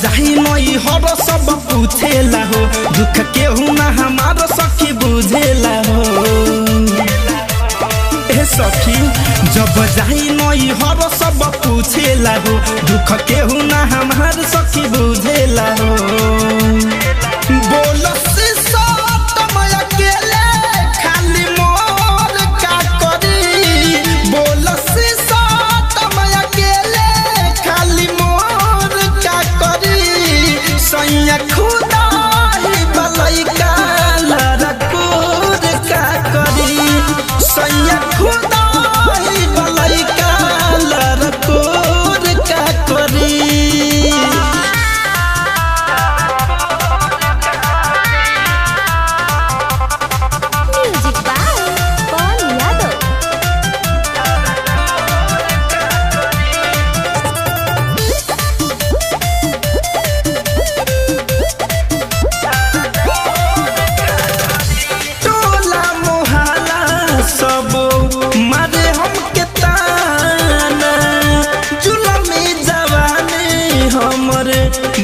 जाही नई हर सब पूछेला हो, दुख केहू ना हमार सखी बुझेला हो। ए सखी जब जाही नई हर सब पूछेला हो, दुख केहू ना हमार सखी बुझेला हो। बोल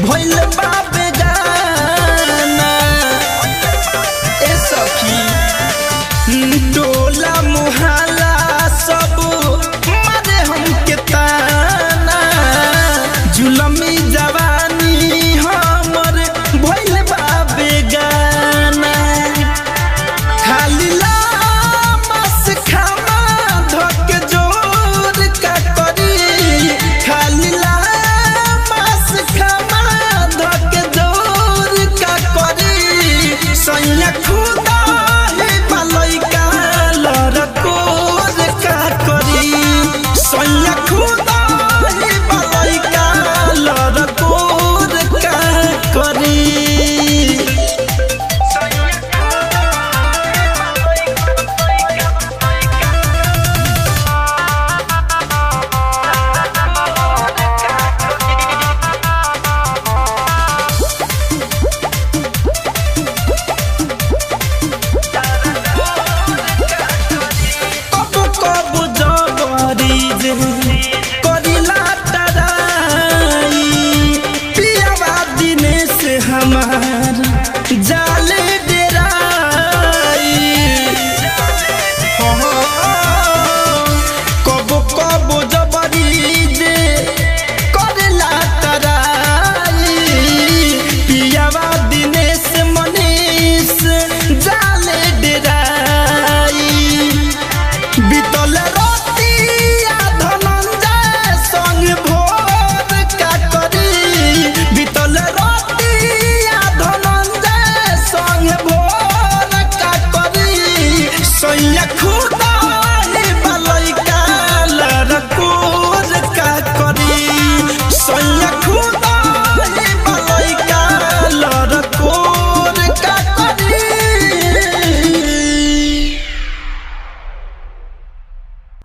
भइल बाबे गाना। ए सखी टोला मोहल्ला सब मारे हमके ताना, जुलमी जवानी हमर भइल बाबे गाना। खाली लामस खामा धके जोर का करी, खाली सैया खुदा है मलैका लड़कोर का करी, सैया खुदा है मलैका लड़कोर का करी। करिला तराई पियावा दिनेश हमार जाले डेराई। कबो कबो जबरी जे करिला तराई पियावा दिनेश मनीष जाले डेराई। बीतल सैया खुदा है मलैका लड़कोर का करी, सैया खुदा है मलैका लड़कोर का करी।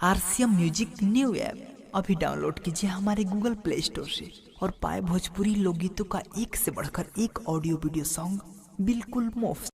RCM म्यूजिक न्यू ऐप अभी डाउनलोड कीजिए हमारे गूगल प्ले स्टोर से और पाए भोजपुरी लोकगीतों का एक से बढ़कर एक ऑडियो वीडियो सॉन्ग बिल्कुल मुफ्त।